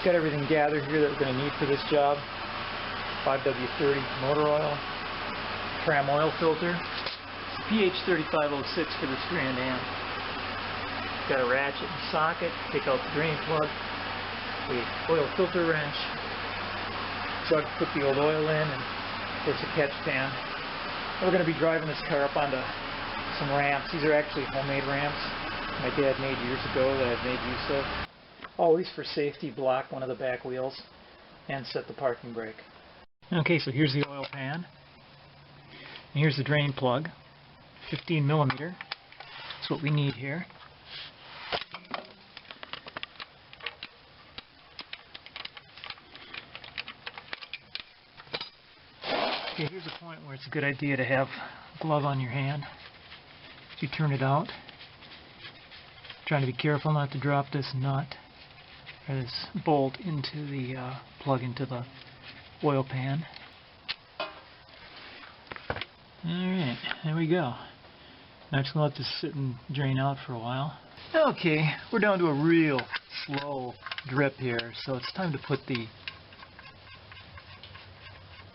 Got everything gathered here that we're going to need for this job. 5W30 motor oil, tram oil filter, PH3506 for this Grand Am. Got a ratchet and socket, take out the drain plug, the oil filter wrench, jug to put the old oil in, and of course a catch pan. We're going to be driving this car up onto some ramps. These are actually homemade ramps my dad made years ago that I've made use of. Always for safety, block one of the back wheels and set the parking brake. Okay, so here's the oil pan. And here's the drain plug. 15 millimeter. That's what we need here. Okay, here's a point where it's a good idea to have a glove on your hand as you turn it out. Trying to be careful not to drop this nut or this bolt into the plug into the oil pan. Alright, there we go. Now I'm just going to let this sit and drain out for a while. Okay, we're down to a real slow drip here, so it's time to put the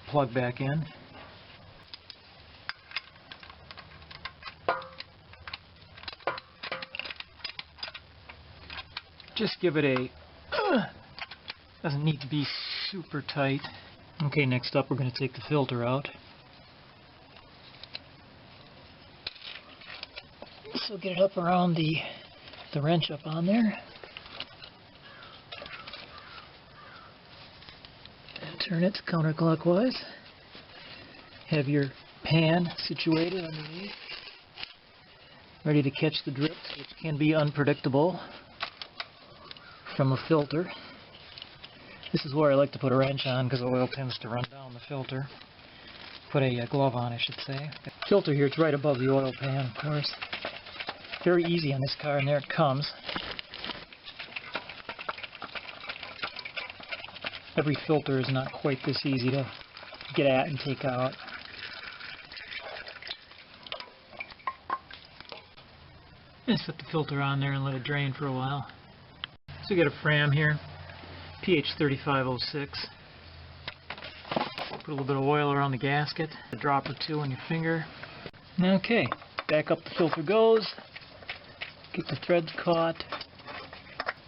plug back in. Just give it a, doesn't need to be super tight. Okay, next up we're going to take the filter out. So get it up around the wrench up on there. And turn it counterclockwise. Have your pan situated underneath, ready to catch the drips, which can be unpredictable from a filter. This is where I like to put a wrench on because the oil tends to run down the filter. Put a glove on, I should say. The filter here, it's right above the oil pan, of course. Very easy on this car, and there it comes. Every filter is not quite this easy to get at and take out. Just put the filter on there and let it drain for a while. So we got a Fram here, PH3506. Put a little bit of oil around the gasket, a drop or two on your finger. Okay, back up the filter goes. Get the threads caught.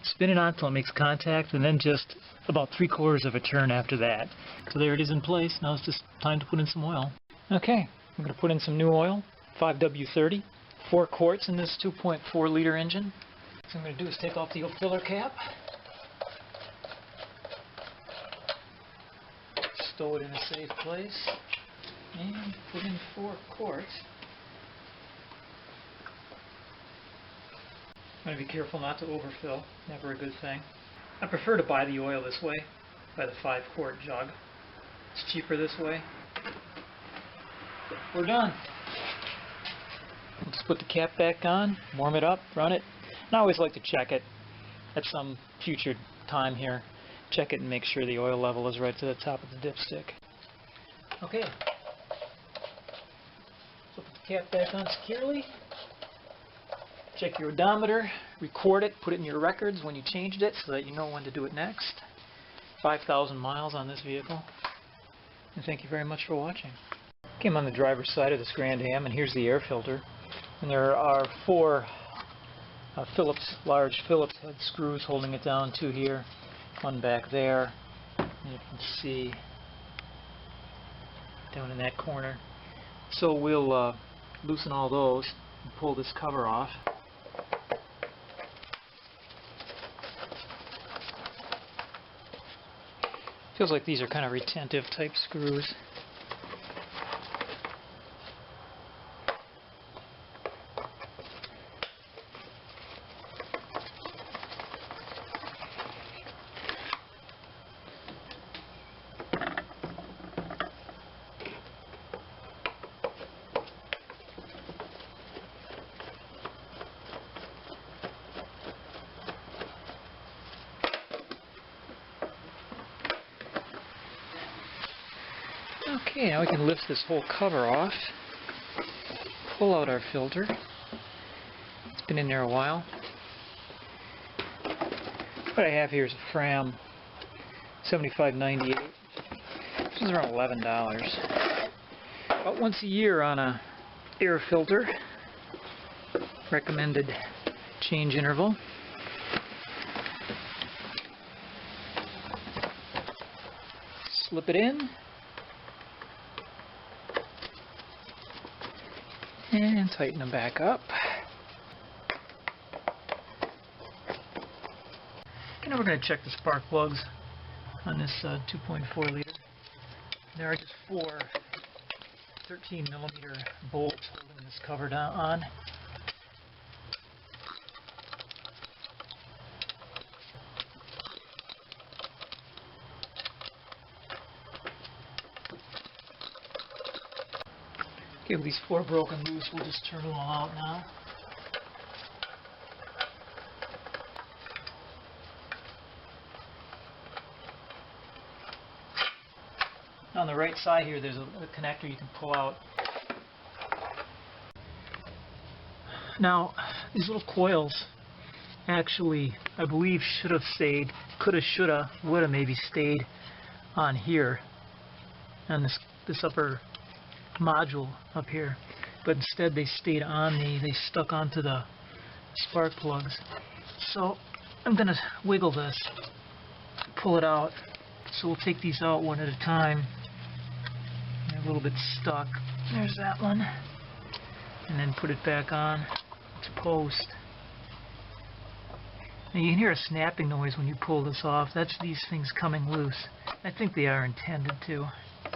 Spin it on until it makes contact, and then just about 3/4 of a turn after that. So there it is in place. Now it's just time to put in some oil. Okay, I'm going to put in some new oil, 5W30, 4 quarts in this 2.4 liter engine. What I'm going to do is take off the old filler cap, stow it in a safe place, and put in 4 quarts. I'm going to be careful not to overfill, never a good thing. I prefer to buy the oil this way, by the 5-quart jug. It's cheaper this way. We're done. Let's put the cap back on, warm it up, run it. And I always like to check it at some future time here. Check it and make sure the oil level is right to the top of the dipstick. Okay. So put the cap back on securely. Check your odometer, record it, put it in your records when you changed it so that you know when to do it next. 5,000 miles on this vehicle. And thank you very much for watching. Okay, I'm on the driver's side of this Grand Am, and here's the air filter. And there are 4 large Phillips head screws holding it down, 2 here, 1 back there. And you can see down in that corner. So we'll loosen all those and pull this cover off. Feels like these are kind of retentive type screws. Okay, now we can lift this whole cover off, pull out our filter. It's been in there a while. What I have here is a Fram $75.98. This is around $11. About once a year on a air filter. Recommended change interval. Slip it in. And tighten them back up. Okay, now we're going to check the spark plugs on this 2.4 liter. There are just 4 13mm bolts holding this cover on. Okay, with these 4 broken loose, we'll just turn them all out now. On the right side here, there's a connector you can pull out. Now, these little coils actually, I believe, should have stayed, could have, should have, would have maybe stayed on here, on this upper module up here, but instead they stayed on they stuck onto the spark plugs. So I'm going to wiggle this, pull it out. So we'll take these out one at a time. They're a little bit stuck. There's that one. And then put it back on to post. Now you can hear a snapping noise when you pull this off. That's these things coming loose. I think they are intended to.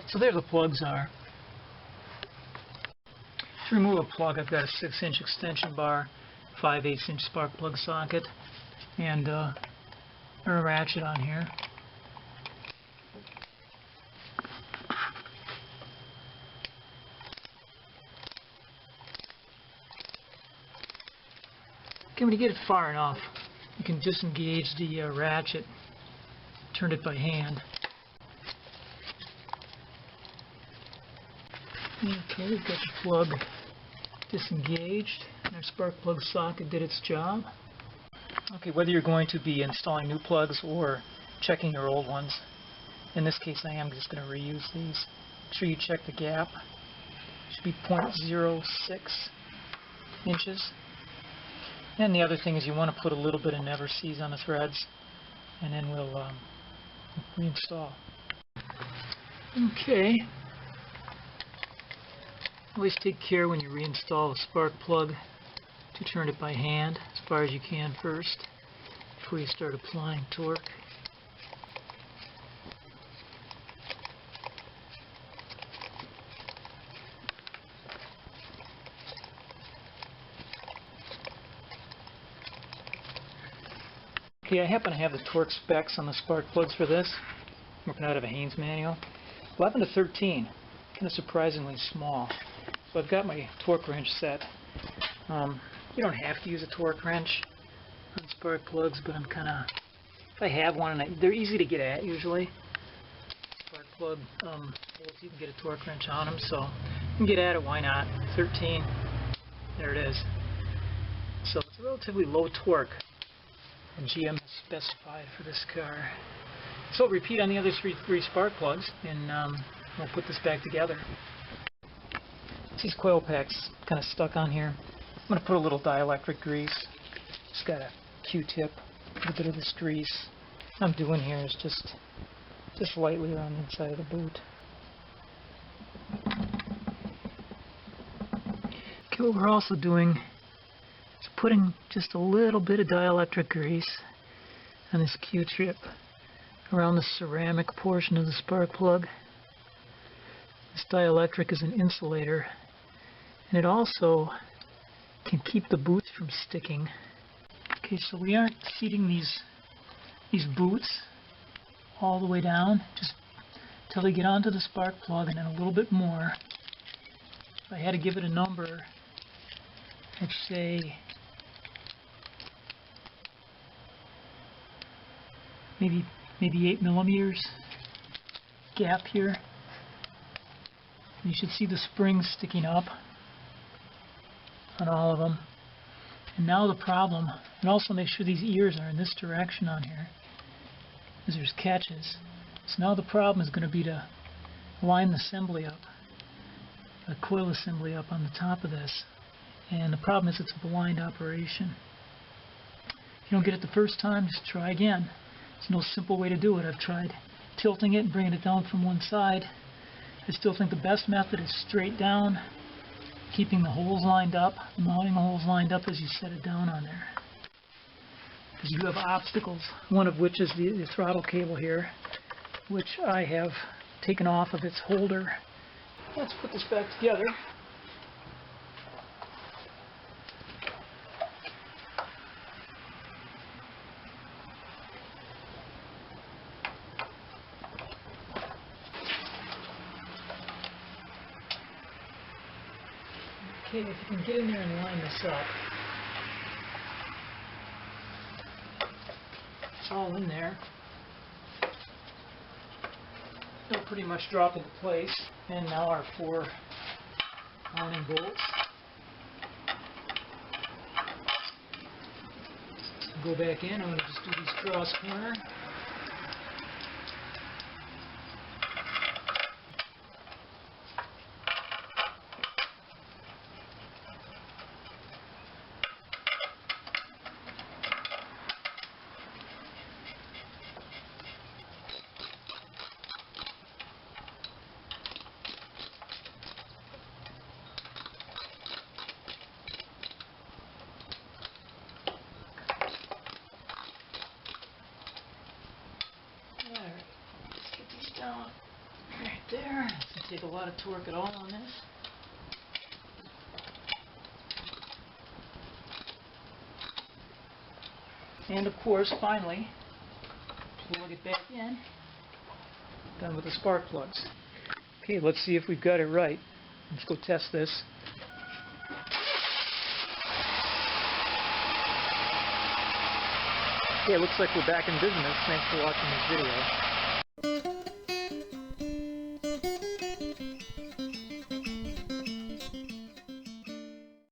So there the plugs are. To remove a plug, I've got a 6-inch extension bar, 5/8-inch spark plug socket, and a ratchet on here. Okay, when you get it far enough, you can disengage the ratchet, turn it by hand. Okay, we've got the plug disengaged, and our spark plug socket did its job. Okay, whether you're going to be installing new plugs or checking your old ones, in this case I am just going to reuse these. Make sure you check the gap. It should be 0.06 inches. And the other thing is you want to put a little bit of never seize on the threads, and then we'll reinstall. Okay. Always take care when you reinstall a spark plug to turn it by hand as far as you can first before you start applying torque. Okay, I happen to have the torque specs on the spark plugs for this. I'm working out of a Haynes manual. 11 to 13, kind of surprisingly small. So I've got my torque wrench set. You don't have to use a torque wrench on spark plugs, but I'm kind of, if I have one, and they're easy to get at usually. Spark plug bolts, you can get a torque wrench on them, so you can get at it, why not? 13, there it is. So it's a relatively low torque that GM has specified for this car. So repeat on the other three spark plugs, and we'll put this back together. These coil packs kind of stuck on here. I'm going to put a little dielectric grease. Just got a Q-tip, a bit of this grease. What I'm doing here is just lightly around the inside of the boot. Okay, what we're also doing is putting just a little bit of dielectric grease on this Q-tip around the ceramic portion of the spark plug. This dielectric is an insulator, and it also can keep the boots from sticking. Okay, so we aren't seating these boots all the way down, just till they get onto the spark plug, and then a little bit more. If I had to give it a number, I'd say maybe 8 millimeters gap here. You should see the springs sticking up on all of them. And now the problem, and also make sure these ears are in this direction on here, because there's catches. So now the problem is going to be to line the assembly up, the coil assembly up on the top of this. And the problem is it's a blind operation. If you don't get it the first time, just try again. There's no simple way to do it. I've tried tilting it and bringing it down from one side. I still think the best method is straight down, keeping the holes lined up, mounting the holes lined up as you set it down on there. Because you have obstacles, one of which is the throttle cable here, which I have taken off of its holder. Let's put this back together. Okay, if you can get in there and line this up. It's all in there. It'll pretty much drop into place. And now our 4 mounting bolts. Go back in. I'm going to just do these cross corner. Alright, let's get these down right there. It doesn't take a lot of torque at all on this. And of course, finally, plug it back in. Done with the spark plugs. Okay, let's see if we've got it right. Let's go test this. Okay, it looks like we're back in business. Thanks for watching this video.